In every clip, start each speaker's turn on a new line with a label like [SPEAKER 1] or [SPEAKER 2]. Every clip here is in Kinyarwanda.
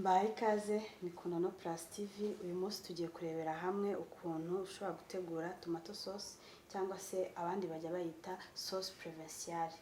[SPEAKER 1] Mbaye ikaze ni Kunono Plus TV. Uyu munsi tugiye kurebera hamwe ukuntu ushobora gutegura tomato sauce cyangwa se abandi bajya bayita sauce provinciale.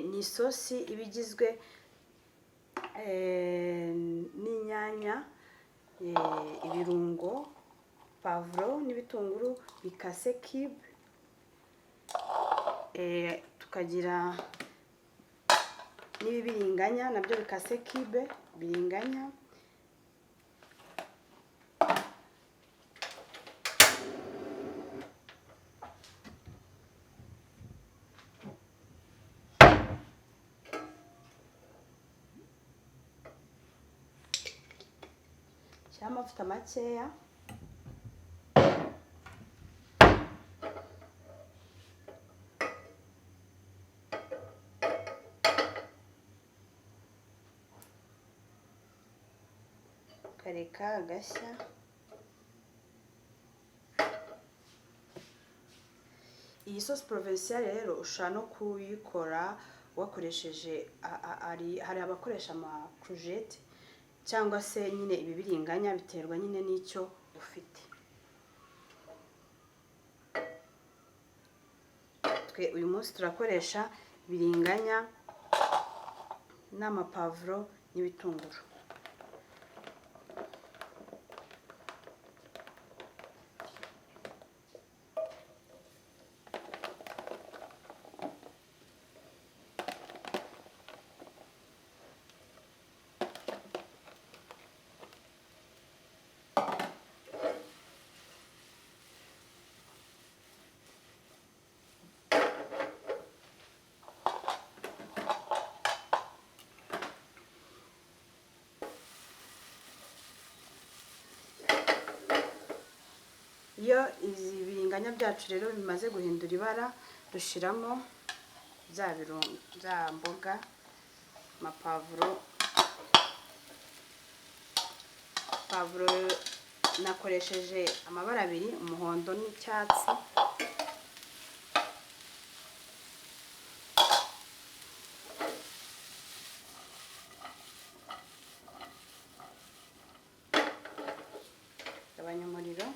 [SPEAKER 1] Ni isosi iba igizwe n'inyanya, ibirungo, pavuro n'ibitunguru bikase cube, tukagira n'ibibiringanya nabyo bikase cube biringanya, shyira amavuta makeya, ukareka agashya. Iyi sauce provinciale rero ushobora no kuyikora wakoresheje hari abakoresha ama courgette cyangwa se nyine ibibiringanya, biterwa nyine n'icyo ufite. Twe uyu munsi turakoresha biringanya n'amapavuro n'ibitunguru. Iyo izi biringanya byacu rero bimaze guhindura ibara, dushiramo za mboga, amapavuro. Pavuro nakoresheje amabara abiri, umuhondo n'icyatsi. Gabanya umuriro.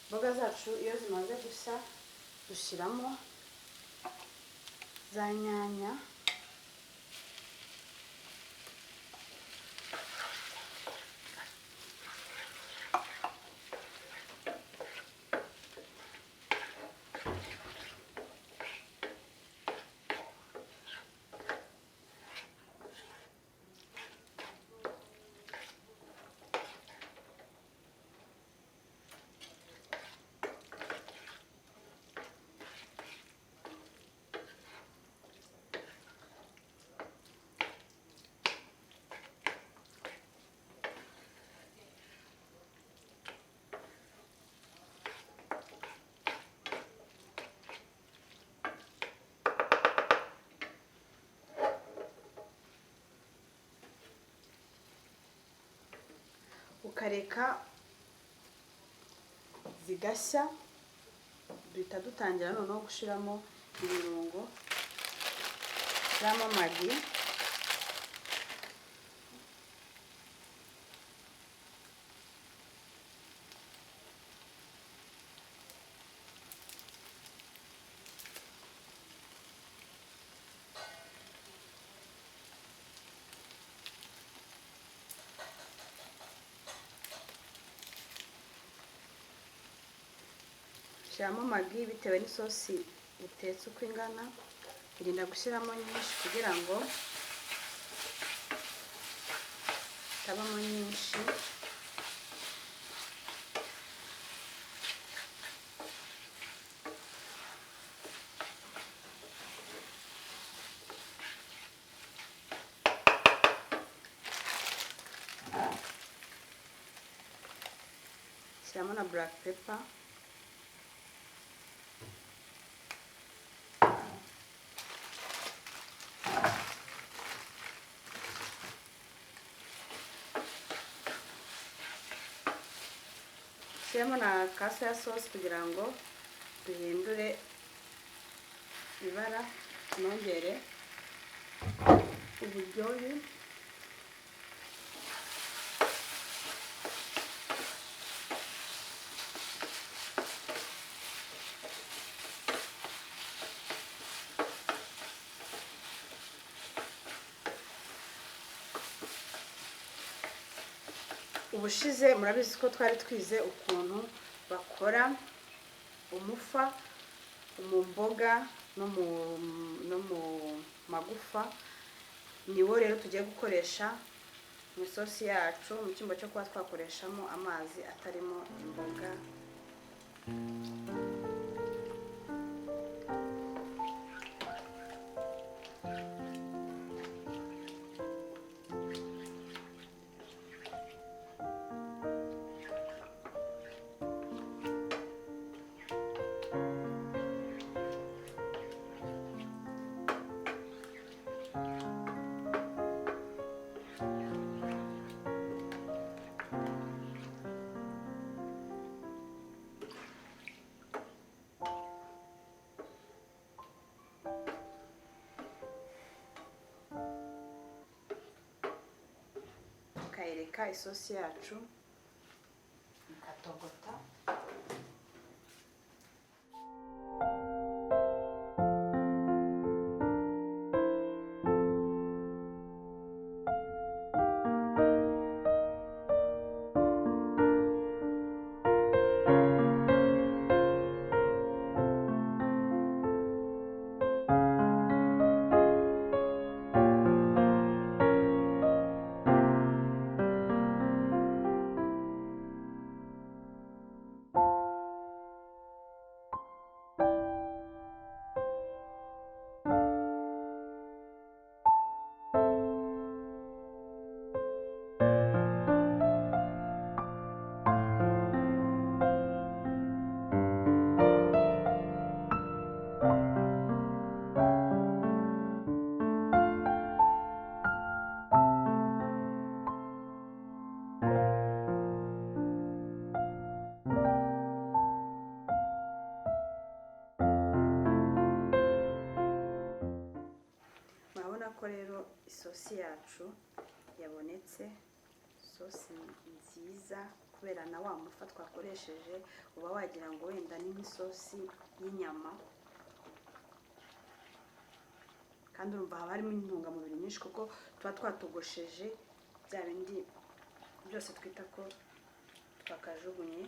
[SPEAKER 1] Imboga zacu iyo zimaze gushya, dushyiramo za nyanya, ukareka zigashya. Duhita dutangira noneho gushiramo ibirungo, shyiramo magi, shyiramo magi bitewe n'isosi utetse uko ingana. Irinda gushyiramo nyinshi kugira ngo itabamo nyinshi. Shyiramo na black pepper. Shyiramo na ka soya sauce kugira ngo duhindure ibara tunongere uburyohe. Ubushize murabizi ko twari twize ukuntu bakora umufa mu mboga no mu magufa. Niwo rero tugiye gukoresha mu isosi yacu, mu cyumba cyo kuba twakoreshamo amazi atarimo imboga. Tukayereka isosi yacu ikatogota. Ko rero isosi yacu yabonetse, isosi nziza kubera na wa mufa twakoresheje uba wagira ngo wenda ni nk'isosi y'inyama, kandi urumva haba harimo intungamubiri nyinshi kuko tuba twatogosheje bya bindi byose twita ko twakajugunye.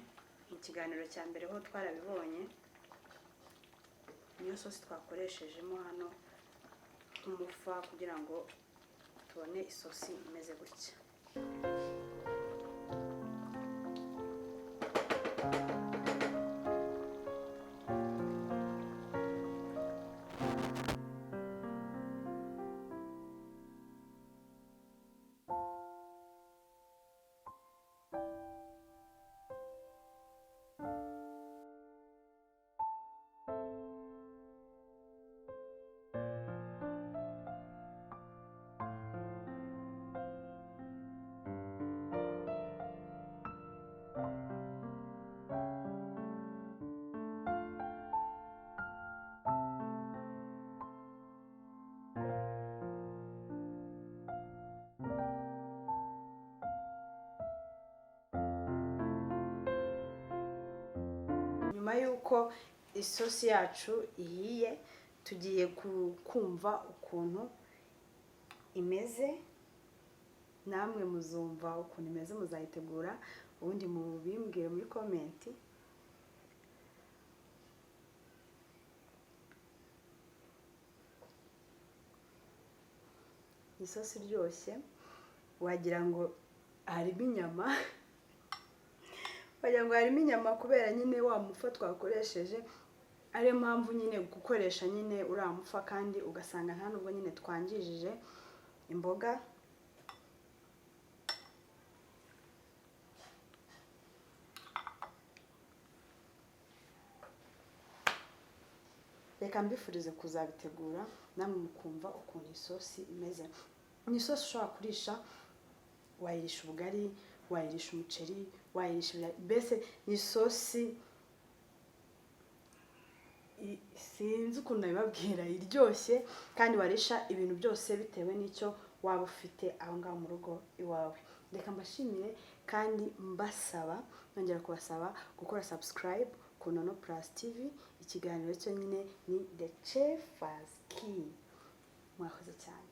[SPEAKER 1] Mu kiganiro cya mbere ho twarabibonye, niyo sosi twakoreshejemo hano umufa kugira ngo tubone isosi imeze gutya. Nyuma y'uko isosi yacu ihiye, tugiye kumva ukuntu imeze. Namwe muzumva ukuntu imeze, muzayitegura ubundi mubimbwire muri komenti. Isosi iryoshye wagira ngo harimo inyama wagira ngo harimo inyama kubera nyine wa mufa twakoresheje. Ariyo mpamvu nyine gukoresha nyine uriya mufa, kandi ugasanga nta nubwo nyine twangijije imboga. Reka mbifurize kuzabitegura namwe mukumva ukuntu isosi imeze. Ni isosi ushobora kurisha, wayirisha ubugari, wayirisha umuceri, wayirisha ibirayi. Mbese ni isosi sinzi ukuntu nabibabwira, iryoshye kandi warisha ibintu byose bitewe n'icyo waba ufite aho ngaho mu rugo iwawe. Reka mbashimire kandi nongera kubasaba gukora subscribe ku Nono Plus TV. Ikiganiro cyo nyine ni The Chef's Key. Mwakoze cyane.